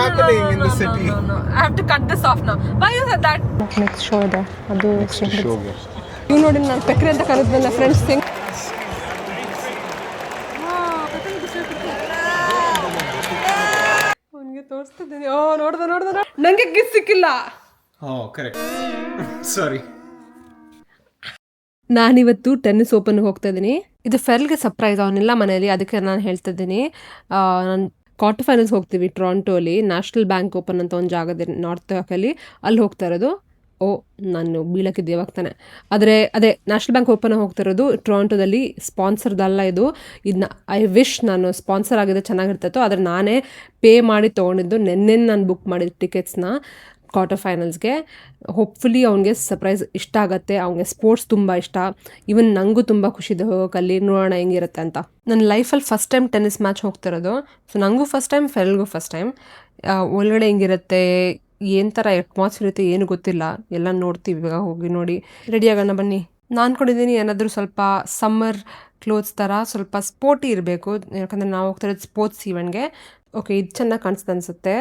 happening in the city? No. I have to cut this off now. Why you said that? Next show ಇದೆ ಅದು showಗೆ ನೀವು ನೋಡಿ ನಾನು ಪೆಕ್ರೆ ಅಂತ ಕರೆದ್ವಲ್ಲ ಫ್ರೆಂಡ್ಸ್ ಥಿಂಗ್ ಅವನಿಗೆ ತೋರಿಸ್ತಿದ್ದೀನಿ. ಓ ನೋಡ್ದ ನನಗೆ ಗಿಫ್ಟ್ ಸಿಕ್ಕಿಲ್ಲ. ಕರೆಕ್ಟ್ ಸಾರಿ. ನಾನಿವತ್ತು ಟೆನ್ನಿಸ್ ಓಪನ್ಗೆ ಹೋಗ್ತಾ ಇದ್ದೀನಿ. ಇದು ಫೆರ್ಲ್ಗೆ ಸರ್ಪ್ರೈಸ್, ಅವನಿಲ್ಲ ಮನೆಯಲ್ಲಿ, ಅದಕ್ಕೆ ನಾನು ಹೇಳ್ತಾ ಇದ್ದೀನಿ. ನಾನು ಕ್ವಾರ್ಟರ್ ಫೈನಲ್ಸ್ ಹೋಗ್ತೀವಿ ಟೊರೊಂಟೋಲಿ. ನ್ಯಾಷನಲ್ ಬ್ಯಾಂಕ್ ಓಪನ್ ಅಂತ ಒಂದು ಜಾಗದ ನಾರ್ತ್ ಅಲ್ಲಿ ಹೋಗ್ತಾ ಇರೋದು. ನಾನು ಬೀಳಕ್ಕಿದ್ದೆ ಯಾವಾಗ್ತಾನೆ. ಆದರೆ ಅದೇ ನ್ಯಾಷನಲ್ ಬ್ಯಾಂಕ್ ಓಪನ್ ಹೋಗ್ತಾ ಇರೋದು ಟೊರೊಂಟೋದಲ್ಲಿ. ಸ್ಪಾನ್ಸರ್ದಲ್ಲ ಇದು. ಇದನ್ನ ಐ ವಿಶ್ ನಾನು ಸ್ಪಾನ್ಸರ್ ಆಗಿದೆ ಚೆನ್ನಾಗಿರ್ತಿತ್ತು, ಆದರೆ ನಾನೇ ಪೇ ಮಾಡಿ ತೊಗೊಂಡಿದ್ದು. ನೆನ್ನೆ ನಾನು ಬುಕ್ ಮಾಡಿದ ಟಿಕೆಟ್ಸ್ನ ಕ್ವಾರ್ಟರ್ ಫೈನಲ್ಸ್ಗೆ. ಹೋಪ್ಫುಲಿ ಅವ್ನಿಗೆ ಸರ್ಪ್ರೈಸ್ ಇಷ್ಟ ಆಗುತ್ತೆ. ಅವ್ನಿಗೆ ಸ್ಪೋರ್ಟ್ಸ್ ತುಂಬ ಇಷ್ಟ. ಈವನ್ ನನಗೂ ತುಂಬ ಖುಷಿದೆ ಹೋಗೋಕ್ಕಲ್ಲಿ, ನೋಡೋಣ ಹೆಂಗಿರುತ್ತೆ ಅಂತ. ನನ್ನ ಲೈಫಲ್ಲಿ ಫಸ್ಟ್ ಟೈಮ್ ಟೆನ್ನಿಸ್ ಮ್ಯಾಚ್ ಹೋಗ್ತಿರೋದು. ಸೊ ನನಗೂ ಫಸ್ಟ್ ಟೈಮ್, ಫೆರಲ್ಗೂ ಫಸ್ಟ್ ಟೈಮ್. ಒಳಗಡೆ ಹೆಂಗಿರುತ್ತೆ, ಏನು ಥರ ಅಟ್ಮಾಸ್ಫಿಯರ್ ಇರುತ್ತೆ ಏನು ಗೊತ್ತಿಲ್ಲ. ಎಲ್ಲ ನೋಡ್ತೀವಿ ಇವಾಗ, ಹೋಗಿ ನೋಡಿ ರೆಡಿ ಆಗೋಣ ಬನ್ನಿ. ನಾನು ಕೊಡಿದ್ದೀನಿ ಏನಾದರೂ ಸ್ವಲ್ಪ ಸಮ್ಮರ್ ಕ್ಲೋತ್ಸ್ ಥರ ಸ್ವಲ್ಪ ಸ್ಪೋರ್ಟಿ ಇರಬೇಕು, ಯಾಕಂದರೆ ನಾವು ಹೋಗ್ತಿರೋದು ಸ್ಪೋರ್ಟ್ಸ್ ಈವೆಂಟ್ಗೆ. ಓಕೆ, ಇದು ಚೆನ್ನಾಗಿ ಕಾಣಿಸ್ತಾ ಅನಿಸುತ್ತೆ.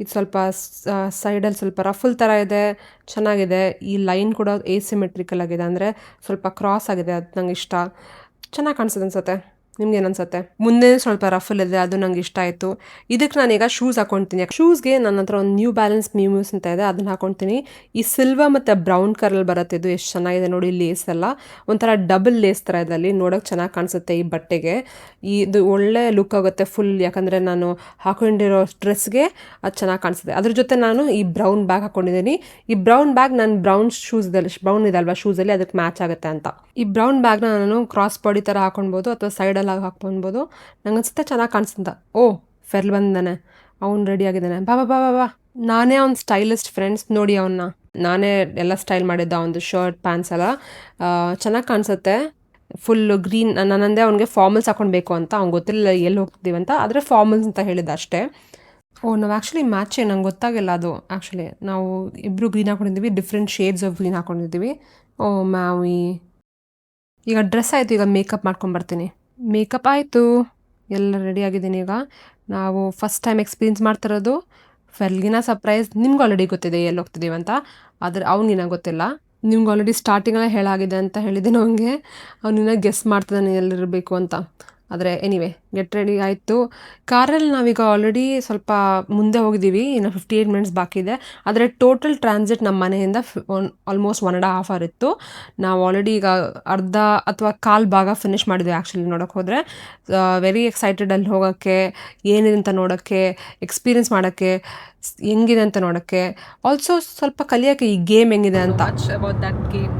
ಇದು ಸ್ವಲ್ಪ ಸೈಡಲ್ಲಿ ಸ್ವಲ್ಪ ರಫಲ್ ಥರ ಇದೆ, ಚೆನ್ನಾಗಿದೆ. ಈ ಲೈನ್ ಕೂಡ ಏಸಿಮೆಟ್ರಿಕಲ್ ಆಗಿದೆ, ಅಂದರೆ ಸ್ವಲ್ಪ ಕ್ರಾಸ್ ಆಗಿದೆ. ಅದು ನಂಗೆ ಇಷ್ಟ, ಚೆನ್ನಾಗಿ ಕಾಣಿಸ್ತದೆ ಅನಿಸುತ್ತೆ. ನಿಮ್ಗೇನು ಅನ್ಸುತ್ತೆ? ಮುಂದೆ ಸ್ವಲ್ಪ ರಫಲ್ ಇದೆ, ಅದು ನಂಗೆ ಇಷ್ಟ ಆಯಿತು. ಇದಕ್ಕೆ ನಾನೀಗ ಶೂಸ್ ಹಾಕೊಳ್ತೀನಿ. ಶೂಸ್ಗೆ ನನ್ನ ಹತ್ರ ಒಂದು ನ್ಯೂ ಬ್ಯಾಲೆನ್ಸ್ ಮ್ಯೂಸ್ ಅಂತ ಇದೆ, ಅದನ್ನು ಹಾಕೊಳ್ತೀನಿ. ಈ ಸಿಲ್ವರ್ ಮತ್ತು ಬ್ರೌನ್ ಕಲರ್ ಬರುತ್ತೆ. ಇದು ಎಷ್ಟು ಚೆನ್ನಾಗಿದೆ ನೋಡಿ. ಲೇಸ್ ಎಲ್ಲ ಒಂಥರ ಡಬಲ್ ಲೇಸ್ ಥರ ಇದೆ, ಅಲ್ಲಿ ನೋಡೋಕೆ ಚೆನ್ನಾಗಿ ಕಾಣಿಸುತ್ತೆ. ಈ ಬಟ್ಟೆಗೆ ಇದು ಒಳ್ಳೆ ಲುಕ್ ಆಗುತ್ತೆ ಫುಲ್, ಯಾಕಂದರೆ ನಾನು ಹಾಕೊಂಡಿರೋ ಡ್ರೆಸ್ಗೆ ಅದು ಚೆನ್ನಾಗಿ ಕಾಣಿಸುತ್ತೆ. ಅದ್ರ ಜೊತೆ ನಾನು ಈ ಬ್ರೌನ್ ಬ್ಯಾಗ್ ಹಾಕ್ಕೊಂಡಿದ್ದೀನಿ. ಈ ಬ್ರೌನ್ ಬ್ಯಾಗ್ ನಾನು ಬ್ರೌನ್ ಇದೆ ಅಲ್ವಾ ಶೂಸಲ್ಲಿ, ಅದಕ್ಕೆ ಮ್ಯಾಚ್ ಆಗುತ್ತೆ ಅಂತ. ಈ ಬ್ರೌನ್ ಬ್ಯಾಗ್ನ ನಾನು ಕ್ರಾಸ್ ಬಾಡಿ ಥರ ಹಾಕೊಳ್ಬೋದು ಅಥವಾ ಸೈಡಲ್ಲಿ ಹಾಕ್ಕೊಳ್ಬೋದು. ನಂಗೆ ಅನ್ಸುತ್ತೆ ಚೆನ್ನಾಗಿ ಕಾಣಿಸ್ತಂತ. ಫೆರ್ಲ್ ಬಂದಾನೆ, ಅವ್ನು ರೆಡಿ ಆಗಿದ್ದಾನೆ. ಬಾ. ನಾನೇ ಅವ್ನು ಸ್ಟೈಲಿಸ್ಟ್ ಫ್ರೆಂಡ್ಸ್, ನೋಡಿ ಅವನ್ನ ನಾನೇ ಎಲ್ಲ ಸ್ಟೈಲ್ ಮಾಡಿದ್ದ. ಒಂದು ಶರ್ಟ್ ಪ್ಯಾಂಟ್ಸ್ ಎಲ್ಲ ಚೆನ್ನಾಗಿ ಕಾಣಿಸುತ್ತೆ. Full green. ನನ್ನಂದೇ ಅವ್ನಿಗೆ ಫಾರ್ಮಲ್ಸ್ ಹಾಕೊಳ್ಬೇಕು ಅಂತ, ಅವ್ನಿಗೆ ಗೊತ್ತಿಲ್ಲ ಎಲ್ಲಿ ಹೋಗ್ತಿದ್ದೀವಿ ಅಂತ, ಆದರೆ ಫಾರ್ಮಲ್ಸ್ ಅಂತ ಹೇಳಿದ್ದ ಅಷ್ಟೇ. ನಾವು ಆ್ಯಕ್ಚುಲಿ ಮ್ಯಾಚೇ ನಂಗೆ ಗೊತ್ತಾಗಿಲ್ಲ ಅದು. ಆ್ಯಕ್ಚುಲಿ ನಾವು ಇಬ್ಬರು ಗ್ರೀನ್ ಹಾಕೊಂಡಿದ್ದೀವಿ, ಡಿಫ್ರೆಂಟ್ ಶೇಡ್ಸ್ ಆಫ್ ಗ್ರೀನ್ ಹಾಕೊಂಡಿದ್ದೀವಿ. ಮ್ಯಾವಿ. ಈಗ ಡ್ರೆಸ್ ಆಯಿತು, ಈಗ ಮೇಕಪ್ ಮಾಡ್ಕೊಂಬರ್ತೀನಿ. ಮೇಕಪ್ ಆಯಿತು, ಎಲ್ಲ ರೆಡಿ ಆಗಿದ್ದೀನಿ. ಈಗ ನಾವು ಫಸ್ಟ್ ಟೈಮ್ ಎಕ್ಸ್ಪೀರಿಯನ್ಸ್ ಮಾಡ್ತಿರೋದು. ಫೆರ್ಲ್ಗಿನ ಸರ್ಪ್ರೈಸ್. ನಿಮ್ಗೆ ಆಲ್ರೆಡಿ ಗೊತ್ತಿದೆ ಎಲ್ಲಿ ಹೋಗ್ತಿದ್ದೀವಿ ಅಂತ, ಆದರೆ ಅವ್ನಿಗಿನ ಗೊತ್ತಿಲ್ಲ. ನಿಮ್ಗೆ ಆಲ್ರೆಡಿ ಸ್ಟಾರ್ಟಿಂಗಲ್ಲೇ ಹೇಳಾಗಿದೆ ಅಂತ ಹೇಳಿದ್ದೇನೆ ಅವನಿಗೆ. ಅವನಿನ್ನ ಗೆಸ್ ಮಾಡ್ತಿದ್ದಾನೆ ಎಲ್ಲಿರಬೇಕು ಅಂತ. ಆದರೆ ಎನಿವೆ ಗೆಟ್ ರೆಡಿ ಆಯಿತು. ಕಾರಲ್ಲಿ ನಾವೀಗ ಆಲ್ರೆಡಿ ಸ್ವಲ್ಪ ಮುಂದೆ ಹೋಗಿದ್ದೀವಿ, ಇನ್ನು 58 ಮಿನಿಟ್ಸ್ ಬಾಕಿ ಇದೆ. ಆದರೆ ಟೋಟಲ್ ಟ್ರಾನ್ಸಿಟ್ ನಮ್ಮ ಮನೆಯಿಂದ ಆಲ್ಮೋಸ್ಟ್ 1.5 hour ಇತ್ತು. ನಾವು ಆಲ್ರೆಡಿ ಈಗ ಅರ್ಧ ಅಥವಾ ಕಾಲು ಭಾಗ ಫಿನಿಷ್ ಮಾಡಿದ್ವಿ ಆ್ಯಕ್ಚುಲಿ ನೋಡೋಕ್ಕೆ ಹೋದರೆ. ವೆರಿ ಎಕ್ಸೈಟೆಡ್ ಅಲ್ಲಿ ಹೋಗೋಕ್ಕೆ, ಏನಿದೆ ಅಂತ ನೋಡೋಕ್ಕೆ, ಎಕ್ಸ್ಪೀರಿಯನ್ಸ್ ಮಾಡೋಕ್ಕೆ, ಹೆಂಗಿದೆ ಅಂತ ನೋಡೋಕ್ಕೆ, ಆಲ್ಸೋ ಸ್ವಲ್ಪ ಕಲಿಯೋಕ್ಕೆ ಈ ಗೇಮ್ ಹೆಂಗಿದೆ ಅಂತ. About that game.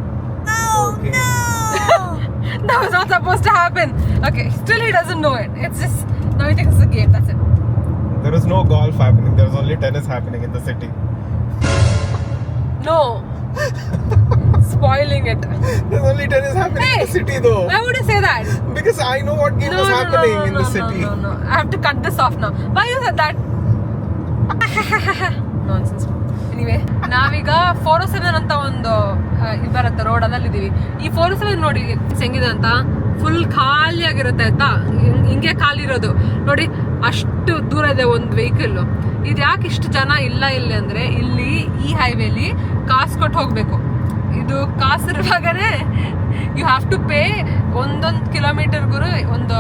That was not supposed to happen. Okay, still he doesn't know it. It's just, now he thinks it's a game, that's it. There is no golf happening, there is only tennis happening in the city. No. Spoiling it. There's only tennis happening in the city though. Why would you say that? Because I know what game is happening in the city. No. I have to cut this off now. Why you said that? Nonsense. Anyway, ನಾವೀಗ 407 ಅಂತ ಒಂದು ಬರುತ್ತೆ road, ಅದಲ್ಲಿದ್ದೀವಿ. ಈ 407 ನೋಡಿ ಹೆಂಗಿದೆ ಅಂತ, full ಖಾಲಿ ಆಗಿರುತ್ತೆ ಆಯ್ತಾ. ಹಿಂಗೆ ಖಾಲಿ ಇರೋದು ನೋಡಿ, ಅಷ್ಟು ದೂರ ಇದೆ ಒಂದು ವೆಹಿಕಲ್. ಇದು ಯಾಕೆ ಇಷ್ಟು ಜನ ಇಲ್ಲ ಇಲ್ಲಿ ಅಂದರೆ, ಇಲ್ಲಿ ಈ ಹೈವೇಲಿ ಕಾಸು ಕೊಟ್ಟು ಹೋಗಬೇಕು. ಇದು ಕಾಸು ಇರುವಾಗನೇ ಯು ಹ್ಯಾವ್ ಟು ಪೇ. ಒಂದೊಂದು ಕಿಲೋಮೀಟರ್ಗೂ ಒಂದು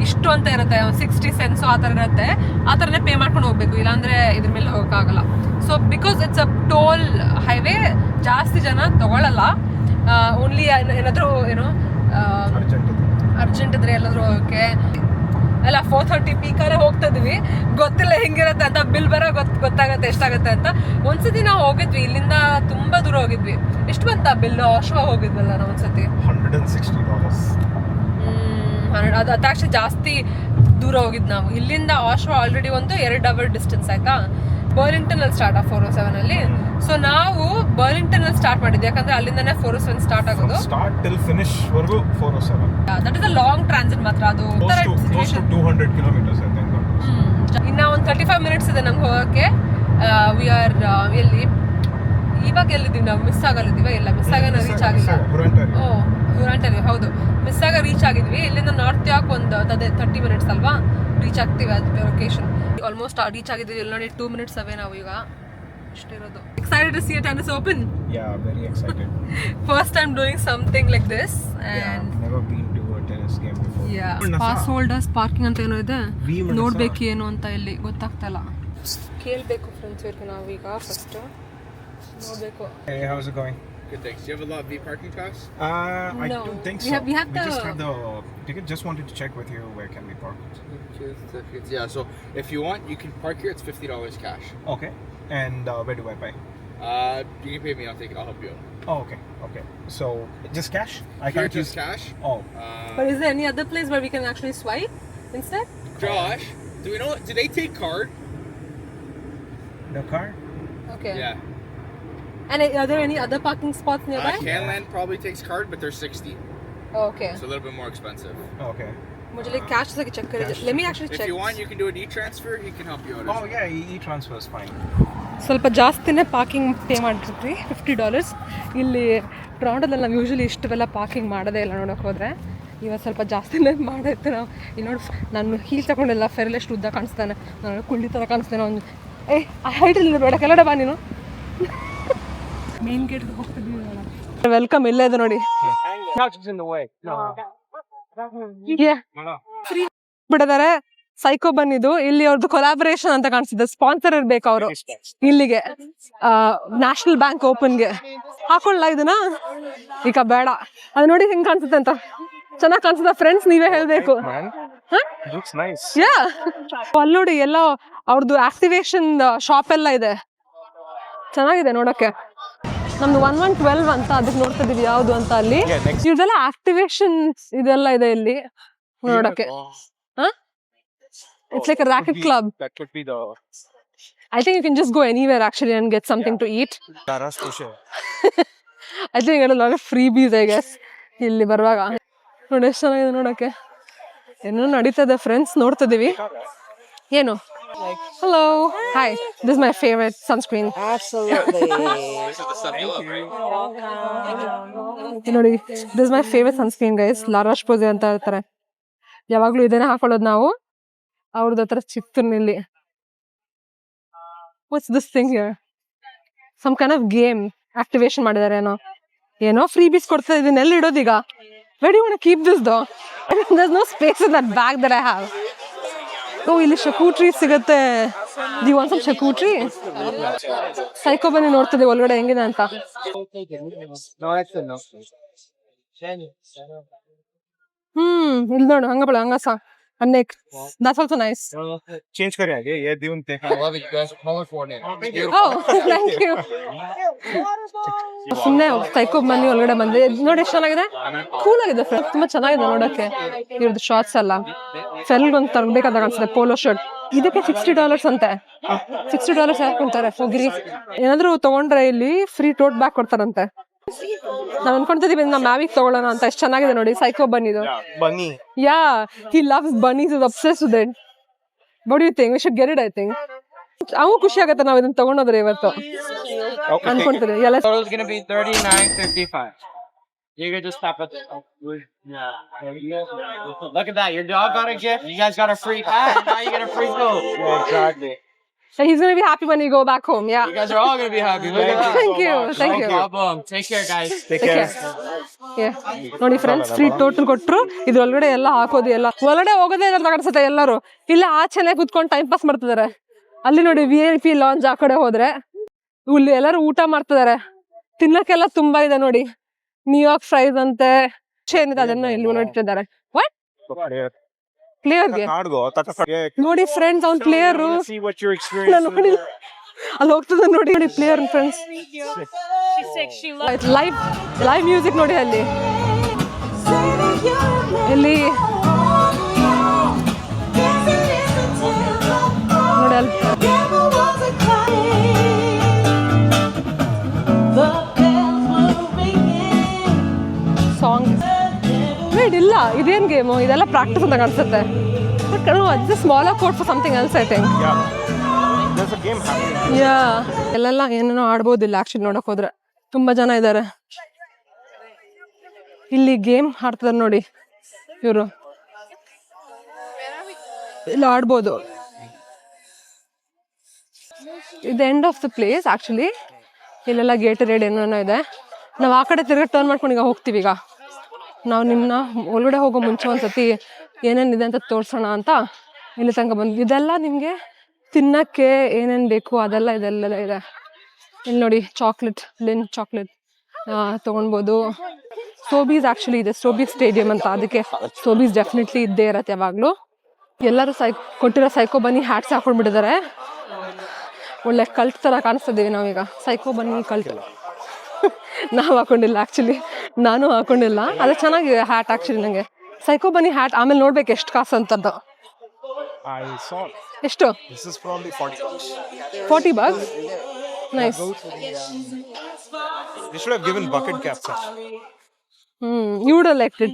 ಇಷ್ಟು ಅಂತ ಇರುತ್ತೆ, 60 cents ಆ ಥರ ಇರುತ್ತೆ. ಆ ಥರನೇ ಪೇ ಮಾಡ್ಕೊಂಡು ಹೋಗ್ಬೇಕು, ಇಲ್ಲಾಂದರೆ ಇದ್ರ ಮೇಲೆ ಹೋಗೋಕ್ಕಾಗಲ್ಲ. So because it's a toll highway, ಜಾಸ್ತಿ ಜನ ತಗೊಳ್ಳಲ್ಲ. ಓನ್ಲಿ ಏನಾದರೂ ಅರ್ಜೆಂಟ್ ಇದ್ರೆ ಎಲ್ಲಾದರೂ ಹೋಗೋಕ್ಕೆ. ಎಲ್ಲ 4:30 ಪೀಕರೇ ಹೋಗ್ತಾ ಇದೀವಿ, ಗೊತ್ತಿಲ್ಲ ಹೆಂಗಿರುತ್ತೆ ಅಂತ. ಬಿಲ್ ಬರೋ ಗೊತ್ತಾಗುತ್ತೆ ಎಷ್ಟಾಗುತ್ತೆ ಅಂತ. ಒಂದ್ಸತಿ ನಾವು ಹೋಗಿದ್ವಿ, ಇಲ್ಲಿಂದ ತುಂಬಾ ದೂರ ಹೋಗಿದ್ವಿ. ಎಷ್ಟು ಬಂತ ಬಿಲ್? ಆಶ್ವಾ ಹೋಗಿದ್ವಲ್ಲ ನಾವು ಒಂದ್ಸತಿ, $160. ಅದು ಅದಾಕ್ಷಿ ಜಾಸ್ತಿ ದೂರ ಹೋಗಿದ್ದು ನಾವು. ಇಲ್ಲಿಂದ ಆಶ್ವಾ ಆಲ್ರೆಡಿ ಒಂದು 2 hour ಡಿಸ್ಟೆನ್ಸ್ ಆಯ್ತಾ. ಬರ್ಲಿಂಗ್ಟನ್ ಅಲ್ಲಿ ಸ್ಟಾರ್ಟ್ 407 ಅಲ್ಲಿ. ಸೊ ನಾವು ಬರ್ಲಿಂಗ್ಟನ್ ಅಲ್ಲಿ ಸ್ಟಾರ್ಟ್ ಮಾಡಿದ್ವಿ, ಯಾಕಂದ್ರೆ ಅಲ್ಲಿಂದಾನೆ 407 ಸ್ಟಾರ್ಟ್ ಆಗೋದು. ಸ್ಟಾರ್ಟ್ ಟಿಲ್ ಫಿನಿಶ್ ವರೆಗೂ 407. That is a long transit ಮಾತ್ರ ಅದು. Close to 200 kilometers I think. ಇನ್ನ ಒಂದು 35 minutes ಇದೆ ನಮ್ಗೆ ಹೋಗೋಕ್ಕೆ. ವಿ ಆರ್ ಎಲ್ಲಿ ಇವಾಗ ಎಲ್ಲಿದ್ದೀವಿ ನಾವು? ಮಿಸ್ ಆಗಲ್ಲಿದ್ದೀವ? ಇಲ್ಲ, ಮಿಸ್ ಆಗ ರೀಚ್ ಆಗಿಲ್ಲ. ಹುರಾಂಟರಿ, ಹೌದು, ಮಿಸ್ ಆಗ ರೀಚ್ ಆಗಿದ್ವಿ. ಇಲ್ಲಿಂದ ನಾರ್ತ್ ಯಾಕ್ ಒಂದು 30 minutes ಅಲ್ವಾ. ರೀಚ್ ಆಗ್ತೀವಿ ಅದು ಲೊಕೇಶನ್. ಆಲ್ಮೋಸ್ಟ್ ರೀಚ್ ಆಗಿದ್ದೀವಿ. ಇಲ್ಲಿ ನೋಡಿ 2 minutes ಅವೇ ನಾವು ಈಗ ಇಷ್ಟಿರೋದು. Excited to see a tennis open? Yeah, very excited. First time doing something like this and never been to a tennis game before. Yeah, pass holders parking ಅಂತ ಏನೋ ಇದೆ. ನೋಡ್ಬೇಕು ಏನು ಅಂತ ಇಲ್ಲಿ ಗೊತ್ತಾಗ್ತಾ ಇಲ್ಲ. ಕೇಳಬೇಕು ಫ್ರೆಂಡ್ಸ್ ಇವ್ರಿಗೆ ನಾವೀಗ ಫಸ್ಟ್ ನೋಡ್ಬೇಕು. Hey, how's it going? Good, thanks. Do you have a lot of V parking pass? I No. don't think We so. have- we have the- just have the ticket. Just wanted to check with you where can we park. Yeah, so if you want, you can park here. It's $50 cash. Okay. And where do I pay? You can pay me. I'll take it. I'll help you out. Oh, okay. Okay. So just cash? I Here, can't just use. cash. Oh. But is there any other place where we can actually swipe instead? Josh, do we know? Do they take card? The car? Okay. Yeah. And are there any other parking spots nearby? Canland probably takes card, but they're $60. Oh, okay. So a little bit more expensive. Okay. मुझे like cash से check करें. Let me actually check. If you want, you can do an e-transfer. He can help you out. Oh yeah, e-transfer is fine. ಸ್ವಲ್ಪ ಜಾಸ್ತಿನೇ parking pay ಮಾಡಿರ್ತೀವಿ $50. ಇಲ್ಲಿ ಟೊರೊಂಟೊದಲ್ಲಿ ನಾವು usually ಇಷ್ಟವೆಲ್ಲ parking ಮಾಡೋದೇ ಇಲ್ಲ ನೋಡೋಕೆ ಹೋದರೆ. ಇವತ್ತು ಸ್ವಲ್ಪ ಜಾಸ್ತಿನೇ ಮಾಡೈತೆ ನಾವು. ಇಲ್ಲಿ ನೋಡಿ ನಾನು ಹೀಲ್ ತಗೊಂಡಿಲ್ಲ, ಫೆರಲ್ ಎಷ್ಟು ಉದ್ದ ಕಾಣಿಸ್ತಾನೆ, ನಾನು ಕುಳ್ಳಿ ಥರ ಕಾಣಿಸ್ತಾನೆ ಅವ್ನು. ಆ ಹೈಟಲ್ಲಿ ಬೇಡ ಕೆಳಗಡೆ ಬಾ ನೀನು. ಮೇನ್ ಗೇಟ್ಗೆ ಹೋಗ್ತಿದ್ದೀವಿ. ವೆಲ್ಕಮ್ ಇಲ್ಲೇ ಇದೆ ನೋಡಿ. Couch is in the way. No. Free ಬಿಡದಾರೆ. ಸೈಕೋ ಬಂದಿದ್ದು ಇಲ್ಲಿ ಅವ್ರದ್ದು ಕೊಲಾಬರೇಷನ್ ಅಂತ ಕಾಣಿಸ್ತಿದೆ. ಸ್ಪಾನ್ಸರ್ ಇರ್ಬೇಕು ಅವರು ಇಲ್ಲಿಗೆ ನ್ಯಾಷನಲ್ ಬ್ಯಾಂಕ್ ಓಪನ್ಗೆ. ಹಾಕೊಳ್ಳ ಇದನ್ನ ಈಗ ಬೇಡ. ಅದು ನೋಡಿ ಹೆಂಗ್ ಕಾಣಿಸುತ್ತೆ ಅಂತ. ಚೆನ್ನಾಗಿ ಕಾಣಿಸುತ್ತೆ ಫ್ರೆಂಡ್ಸ್, ನೀವೇ ಹೇಳ್ಬೇಕು. Looks nice. ಯಾ, ಅಲ್ಲಿ ನೋಡಿ ಎಲ್ಲ ಅವ್ರದ್ದು ಆಕ್ಟಿವೇಶನ್ ಶಾಪ್ ಎಲ್ಲ ಇದೆ, ಚೆನ್ನಾಗಿದೆ ನೋಡಕ್ಕೆ. ನಮ್ದು 1112 ಅಂತ ಅದಕ್ಕೆ ನೋಡ್ತಾ ಇದೀವಿ ಯಾವ್ದು ಅಂತ. ಅಲ್ಲಿ ಇವ್ರದೆಲ್ಲ ಆಕ್ಟಿವೇಶನ್ ಇದೆಲ್ಲ ಇದೆ ಇಲ್ಲಿ ನೋಡಕ್ಕೆ. It's like a racket club. That could be the I think you can just go anywhere actually and get something to eat. Taras Pusha. I think a lot of freebies I guess ಇಲ್ಲಿ ಬರುವಾಗ. ನೋಡಿ ಎಷ್ಟು ಚೆನ್ನಾಗಿದೆ ನೋಡಕ್ಕೆ. ಏನೋ ನಡೀತದೆ friends, ನೋಡ್ತಾ ಇದೀವಿ. ಏನು? Hello. Hi. This is my favorite sunscreen. Absolutely. ನೋಡಿ, this is my favorite sunscreen guys. La Roche-Posay ಅಂತ ಹೇಳ್ತಾರೆ. ಯಾವಾಗ್ಲೂ ಇದನ್ನೇ ಹಾಕೊಳ್ಳೋದು ನಾವು. ಅವ್ರದ್ದು ಹತ್ರ ಚಿತ್ತೂರಿನಲ್ಲಿ. What's this thing here? Some kind of game activation ಮಾಡಿದ್ದಾರೆ ಏನೋ ಫ್ರೀ ಬೀಸ್ ಕೊಡ್ತಾ ಇದನ್ನೆಲ್ಲ ಇಡೋದೀಗ. Where do you want to keep this though? There's no space in that bag that I have. Oh, ಇಲ್ಲಿ ಶಕೂಟ್ರಿ ಸಿಗುತ್ತೆ. Do you want some charcuterie? Psycho ಬನ್ನಿ ನೋಡ್ತದೆ ಒಳಗಡೆ ಹೆಂಗಿದೆ ಅಂತ. ಇಲ್ಲಿ ನೋಡು ಹಂಗಬಳ ಹಂಗಸ ಅನ್ನೇಕ್. That's also nice. Change kare aage ye divun te. I love it. You guys are color coordinated. Oh, thank you. ಸುಮ್ಮನೆ ಸೈಕೋ ಬನ್ನಿ ಒಳಗಡೆ ಬಂದೆ. ನೋಡಿ ಎಷ್ಟು ಚೆನ್ನಾಗಿದೆ, ಕೂಲ್ ಆಗಿದೆ ಫ್ರೆಂಡ್ಸ್, ತುಂಬಾ ಚೆನ್ನಾಗಿದೆ ನೋಡಕ್ಕೆ. ಇವ್ರದ್ದು ಶಾರ್ಟ್ಸ್ ಎಲ್ಲ ಫೆಲ್ಗೊಂದು ತರಬೇಕಾದ ಕಾಣಿಸುತ್ತೆ. ಪೋಲೋ ಶರ್ಟ್ ಇದಕ್ಕೆ $60 ಅಂತೆ. $60 ಹಾಕೊಂತಾರೆ ಹೋಗಿರಿ. ಏನಾದ್ರು ತಗೊಂಡ್ರೆ ಇಲ್ಲಿ ಫ್ರೀ ಟೋಟ್ ಬ್ಯಾಗ್ ಕೊಡ್ತಾರಂತೆ. ನಾವ್ ಅನ್ಕೊಂತಿದೀವಿ ನಮ್ಮ ಮ್ಯಾವಿಗ್ ತಗೊಳ್ಳೋಣ ಅಂತ. ಎಷ್ಟು ಚೆನ್ನಾಗಿದೆ ನೋಡಿ psycho ಬನ್ನಿದು. Bunny. Yeah, he loves bunnies, is obsessed with it. What do you think? We should get it, I think. ಅವನು ಖುಷಿ ಆಗತ್ತೆ ನಾವ್ ಇದನ್ನ ತಗೊಂಡೋದ್ರೆ ಇವತ್ತು ಅನ್ಕೊಂತೀನಿ. ಎಲ್ಲ Total is gonna be $39.55. You can just stop at the. Yeah. Look at that. Your dog got a gift. You guys got a free hat. Now you get a free coat. Yeah, exactly. So he's gonna be happy when we go back home. Yeah. You guys are all gonna be happy. Look at that. Thank you. Thank you. No problem. Take care, guys. Take care. Yeah. ನೋಡಿ friends, free total ಕೊಟ್ರು. ಇದ್ರೊಳಗಡೆ ಎಲ್ಲ ಹಾಕೋದು ಎಲ್ಲ ಒಳಗಡೆ ಹೋಗೋದೇ ಎಲ್ಲ ಕಾಣಿಸುತ್ತೆ. ಎಲ್ಲರೂ ಇಲ್ಲ ಆಚೆನೆ ಕುತ್ಕೊಂಡು ಟೈಮ್ ಪಾಸ್ ಮಾಡ್ತಿದ್ದಾರೆ. ಅಲ್ಲಿ ನೋಡಿ VIP ಲಾಂಜ್ ಆ ಕಡೆ ಹೋದ್ರೆ ಇಲ್ಲಿ ಎಲ್ಲರೂ ಊಟ ಮಾಡ್ತಿದ್ದಾರೆ. ತಿನ್ನಕ್ಕೆಲ್ಲ ತುಂಬಾ ಇದೆ ನೋಡಿ. ನ್ಯೂಯಾರ್ಕ್ ಫ್ರೈಸ್ ಅಂತೆ ಏನಿದೆ ಅದನ್ನ ಇಲ್ಲಿ ನೋಡ್ತಿದ್ದಾರೆ. ವಾಟ್ ಪ್ಲೇಯರ್ಗೆ ನೋಡಿ ಫ್ರೆಂಡ್ಸ್, ಅವ್ನ್ player See what your experience ನೋಡಿ ಅಲ್ಲಿ ಹೋಗ್ತದೆ ನೋಡಿ. ನೋಡಿ ಪ್ಲೇಯರ್ ಫ್ರೆಂಡ್ಸ್, ಲೈವ್ ಮ್ಯೂಸಿಕ್ ನೋಡಿ ಅಲ್ಲಿ. ಇಲ್ಲಿ ನೋಡಿ ಅಲ್ಲಿ ಸಾಂಗ್. ವೇಟ್ ಇಲ್ಲ, ಇದೇನ್ ಗೇಮು? ಇದೆಲ್ಲ ಪ್ರಾಕ್ಟೀಸ್ ಅಂತ ಕಾಣಿಸುತ್ತೆ. ಬಟ್ ಅದು smaller code for something else I think. There's a game happening. ಯಾ, ಎಲ್ಲೆಲ್ಲ ಏನೇನೋ ಆಡ್ಬೋದಿಲ್ಲ ಆಕ್ಚುಲಿ ನೋಡಕ್ ಹೋದ್ರೆ. ತುಂಬಾ ಜನ ಇದ್ದಾರೆ ಇಲ್ಲಿ ಗೇಮ್ ಆಡ್ತಿದಾರೆ ನೋಡಿ ಇವರು. ಇಲ್ಲಿ ಆಡ್ಬೋದು. ಇದು end of the place actually. ಇಲ್ಲೆಲ್ಲ ಗೇಟರೇಡ್ ಏನೇನೋ ಇದೆ. ನಾವು ಆ ಕಡೆ ತಿರ್ಗಿ ಟರ್ನ್ ಮಾಡ್ಕೊಂಡು ಈಗ ಹೋಗ್ತೀವಿ. ಈಗ ನಾವು ನಿಮ್ಮನ್ನ ಒಳಗಡೆ ಹೋಗೋ ಮುಂಚೆ ಒಂದ್ಸತಿ ಏನೇನಿದೆ ಅಂತ ತೋರಿಸೋಣ ಅಂತ ಇಲ್ಲಿ ತನಕ ಬಂದ್ವಿ. ಇದೆಲ್ಲ ನಿಮಗೆ ತಿನ್ನೋಕ್ಕೆ ಏನೇನು ಬೇಕು ಅದೆಲ್ಲ ಇದೆಲ್ಲ ಇದೆ. ಇಲ್ಲಿ ನೋಡಿ ಚಾಕ್ಲೇಟ್, ಲಿನ್ ಚಾಕ್ಲೇಟ್ ತೊಗೊಳ್ಬೋದು. ಸೋಬೀಸ್ ಆ್ಯಕ್ಚುಲಿ ಇದೆ, ಸೋಬೀಸ್ ಸ್ಟೇಡಿಯಂ ಅಂತ, ಅದಕ್ಕೆ ಸೋಬೀಸ್ ಡೆಫಿನೆಟ್ಲಿ ಇದ್ದೇ ಇರತ್ತೆ ಯಾವಾಗಲೂ. ಎಲ್ಲರೂ ಕೊಟ್ಟಿರೋ ಸೈಕೋ ಬನ್ನಿ ಹ್ಯಾಟ್ಸ್ ಹಾಕೊಂಡ್ಬಿಟ್ಟಿದ್ದಾರೆ. ಒಳ್ಳೆ ಕಲ್ಟ್ ಥರ ಕಾಣಿಸ್ತಿದ್ದೀವಿ ನಾವೀಗ. ಸೈಕೋ ಬನ್ನಿ ಕಲ್ಟ್. ನಾವು ಹಾಕೊಂಡಿಲ್ಲ ಆ್ಯಕ್ಚುಲಿ, ನಾನು ಹಾಕೊಂಡಿಲ್ಲ. ಅದು ಚೆನ್ನಾಗಿದೆ ಹ್ಯಾಟ್ ಆ್ಯಕ್ಚುಲಿ. ನನಗೆ ಸೈಕೋ ಬನ್ನಿ ಹ್ಯಾಟ್ ಆಮೇಲೆ ನೋಡ್ಬೇಕು ಎಷ್ಟು ಕಾಸು ಅಂತದ್ದು. ಎಷ್ಟು? $40. Nice. They should have given bucket caps. You would have liked it.